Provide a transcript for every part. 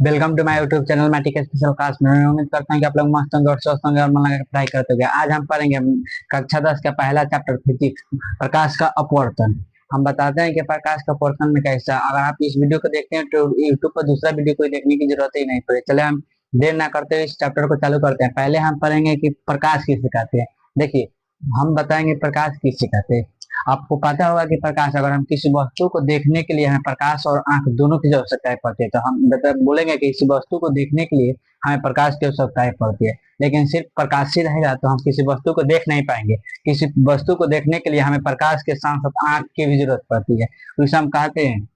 Welcome to my YouTube channel matric special class में। मैं उम्मीद करता हूँ कि आप लोग मस्त होंगे और स्वस्थ होंगे और मन लगा के पढ़ाई करते होंगे। आज हम पढ़ेंगे कक्षा 10 का पहला चैप्टर फिजिक्स, प्रकाश का अपवर्तन। हम बताते हैं कि प्रकाश का अपवर्तन में कैसा। अगर आप इस वीडियो को देखते हैं तो यूट्यूब पर दूसरा वीडियो कोई देखने की जरूरत ही नहीं पड़े। चले हम देर ना करते हुए इस चैप्टर को चालू करते हैं। पहले हम पढ़ेंगे कि प्रकाश किसे कहते हैं। देखिए, हम बताएंगे प्रकाश किसे कहते हैं। आपको पता होगा कि प्रकाश, अगर हम किसी वस्तु को देखने के लिए हमें प्रकाश और आंख दोनों की आवश्यकता पड़ती है, तो हम बोलेंगे कि किसी वस्तु को देखने के लिए हमें प्रकाश की आवश्यकता पड़ती है। लेकिन सिर्फ प्रकाश ही रहेगा तो हम किसी वस्तु को देख नहीं पाएंगे। किसी वस्तु को देखने के लिए हमें प्रकाश के साथ साथ आंख की भी जरूरत पड़ती है। तो इसे हम कहते हैं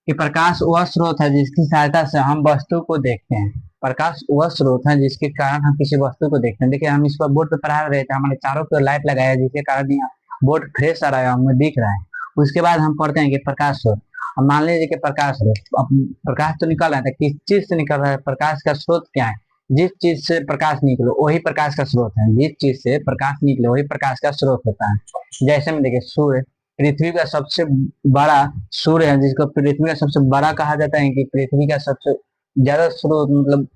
कि प्रकाश वह स्रोत है जिसकी सहायता से हम वस्तु को देखते हैं। प्रकाश वह स्रोत है जिसके कारण हम किसी वस्तु को देखते हैं। देखिए, हम इस पर बोर्ड पे पढ़ा रहे थे, हमारे चारों पर लाइट लगाया है जिसके कारण बोर्ड फ्रेश आ रहा है, हमें दिख रहा है। उसके बाद हम पढ़ते हैं कि प्रकाश स्रोत। अब मान लीजिए कि प्रकाश स्रोत, अब प्रकाश तो निकल रहा है, किस चीज से निकल रहा है? प्रकाश का स्रोत क्या है? जिस चीज से प्रकाश निकले वही प्रकाश का स्रोत है। जिस चीज से प्रकाश निकले वही प्रकाश का स्रोत होता है। जैसे में देखिए, सूर्य पृथ्वी का सबसे बड़ा सूर्य है, जिसको पृथ्वी का सबसे बड़ा कहा जाता है, कि पृथ्वी का सबसे ज्यादा स्रोत मतलब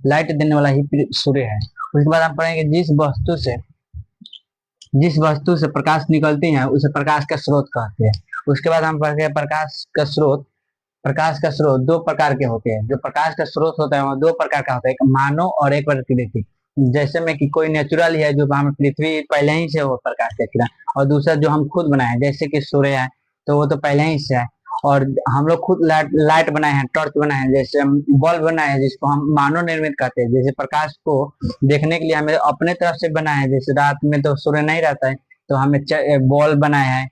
लाइट देने वाला ही सूर्य है। उसके बाद हम पढ़ेंगे जिस वस्तु से प्रकाश निकलती है उसे प्रकाश का स्रोत कहते हैं। उसके बाद हम पढ़ेंगे प्रकाश का स्रोत। प्रकाश का स्रोत दो प्रकार के होते हैं। जो प्रकाश का स्रोत होता है वह दो प्रकार का होता है, एक मानव और एक प्राकृतिक। जैसे में कि कोई नेचुरल है जो हमें पृथ्वी पहले ही से हो प्रकाश का किरण, और दूसरा जो हम खुद बनाए जैसे कि सूर्य है, तो वो तो पहले ही से है। और हम लोग खुद लाइट बनाए हैं, टॉर्च बनाए हैं, जैसे हम बल्ब बनाए हैं जिसको हम मानव निर्मित कहते हैं। जैसे प्रकाश को देखने के लिए हमें अपने तरफ से बनाए हैं, जैसे रात में तो सूर्य नहीं रहता है तो हमें बल्ब बनाए हैं।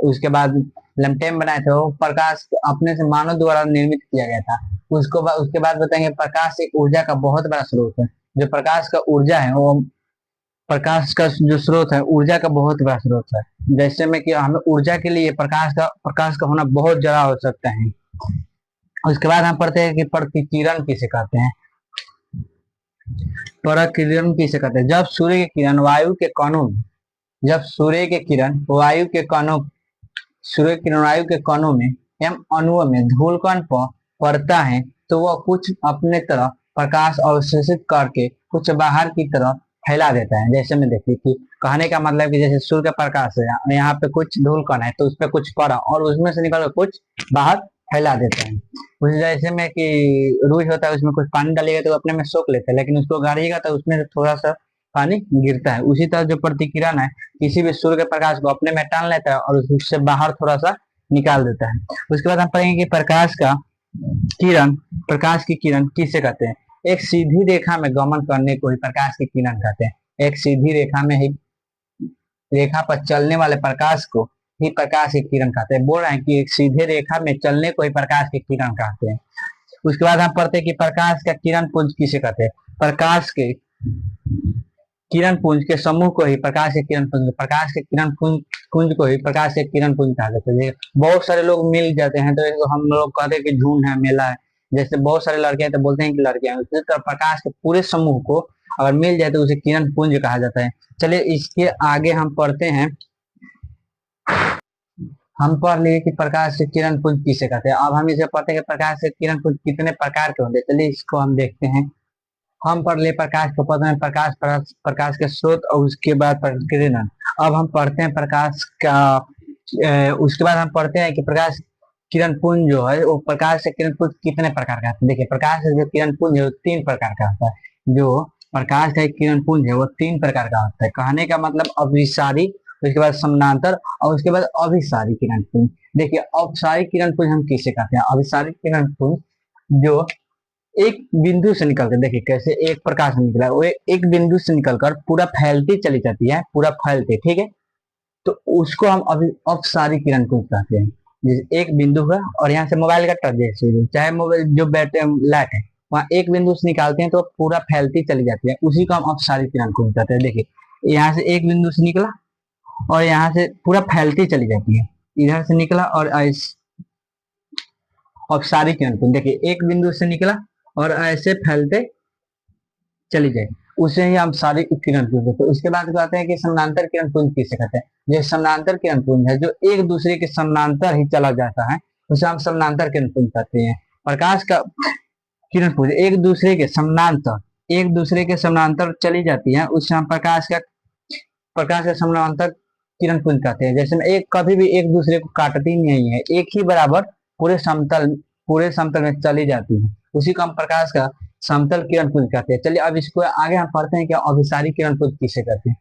उसके बाद लैम्पटेन बनाए थे, वो प्रकाश अपने से मानव द्वारा निर्मित किया गया था। उसके बाद बताएंगे प्रकाश एक ऊर्जा का बहुत बड़ा स्रोत है। जो प्रकाश का ऊर्जा है वो प्रकाश का जो स्रोत है ऊर्जा का बहुत बड़ा स्रोत है। जैसे में कि हमें ऊर्जा के लिए प्रकाश का होना बहुत ज्यादा आवश्यकता है। उसके बाद हम पढ़ते हैं कि प्रतिकिरण किसे कहते हैं। प्रतिकिरण किसे कहते हैं? जब सूर्य के किरण वायु के कणों में जब सूर्य किरण वायु के कणों में एवं अणुओं में धूलकण पर पड़ता है तो वह कुछ अपने तरफ प्रकाश अवशोषित करके कुछ बाहर की तरफ फैला देता है। जैसे में देखिए कि कहने का मतलब कि जैसे सूर्य का प्रकाश है, यहाँ पे कुछ धूलकण है तो उस पर कुछ पड़ा और उसमें से निकल कुछ बाहर फैला देता है। उस जैसे में कि रूई होता है, उसमें कुछ पानी डालिएगा तो अपने में सोख लेता है, लेकिन उसको गाड़िएगा तो उसमें से थोड़ा सा पानी गिरता है। उसी तरह जो प्रतिकिरण है किसी भी सूर्य के प्रकाश को अपने में टान लेता है और उससे बाहर थोड़ा सा निकाल देता है। उसके बाद हम पढ़ेंगे कि प्रकाश की किरण किसे कहते हैं। एक सीधी रेखा में गमन करने को ही प्रकाश की किरण कहते हैं। एक सीधी रेखा पर चलने वाले प्रकाश को ही प्रकाश की किरण कहते हैं। बोल रहे हैं कि एक सीधे रेखा में चलने को ही प्रकाश की किरण कहते हैं। उसके बाद हम पढ़ते हैं कि प्रकाश का किरण पुंज किसे कहते हैं। प्रकाश के किरण पुंज के समूह को ही प्रकाश के किरण पुंज को ही प्रकाश के किरण पुंज कहा जाता है। बहुत सारे लोग मिल जाते हैं तो हम लोग कहते हैं कि झुंड है, मेला है। जैसे बहुत सारे लड़के हैं तो बोलते हैं कि लड़कियां हैं। उसी तरह प्रकाश के पूरे समूह को अगर मिल जाए तो उसे किरण पुंज कहा जाता है। चलिए इसके आगे हम पढ़ते हैं। हम पढ़ लिए कि प्रकाश से किरण पुंज किसे कहते हैं। अब हम इसे पढ़ते हैं कि प्रकाश से किरण पुंज कितने प्रकार के होते हैं। चलिए इसको हम देखते हैं। हम पढ़ लिए प्रकाश को, पढ़ते हैं प्रकाश के स्रोत और उसके बाद किरण। अब हम पढ़ते हैं प्रकाश का उसके बाद हम पढ़ते हैं कि प्रकाश किरण पुंज जो है वो प्रकाश से किरण पुंज कितने प्रकार का होता है। देखिए, प्रकाश से जो किरण पुंज है वो 3 प्रकार का होता है। जो प्रकाश का किरण पुंज है वो 3 प्रकार का होता है। कहने का मतलब अभिसारी, उसके बाद समानांतर और उसके बाद अभिसारी किरण पुंज। देखिए, अभिसारी किरण पुंज हम किसे कहते हैं। अभिसारी किरण पुंज जो एक बिंदु से निकलकर, देखिए कैसे एक प्रकाश निकला, वो एक बिंदु से निकलकर पूरा फैलती चली जाती है, पूरा फैलते, ठीक है। तो उसको हम अभी अपसारी किरण पुंज कहते हैं। जैसे एक बिंदु है और यहाँ से मोबाइल का टच, जैसे चाहे मोबाइल जो बैटरी लाइट है वहां एक बिंदु से निकालते हैं तो पूरा फैलती चली जाती है, उसी को हम अपसारी किरण पुंज कहते हैं। देखिए, यहाँ से एक बिंदु से निकला और यहाँ से पूरा फैलती चली जाती है, इधर से निकला और अपसारी किरण पुंज। देखिए, एक बिंदु से निकला और ऐसे फैलते चली जाए, उसे ही हम सारी किरण पुंज कहते हैं। उसके बाद कहते हैं कि समानांतर किरण पुंज किसे कहते हैं। जो समानांतर किरण पुंज है जो एक दूसरे के समानांतर ही चला जाता है उसे हम समानांतर किरण पुंज कहते हैं। प्रकाश का किरण पुंज एक दूसरे के समानांतर चली जाती है, उस समय प्रकाश के समानांतर किरण पुंज कहते हैं। जैसे में एक कभी भी एक दूसरे को काटती नहीं है, एक ही बराबर पूरे समतल में चली जाती है, उसी को हम प्रकाश का समतल किरण पुंज कहते हैं। चलिए अब इसको आगे हम पढ़ते हैं कि अभिसारी किरण पुंज किसे कहते हैं।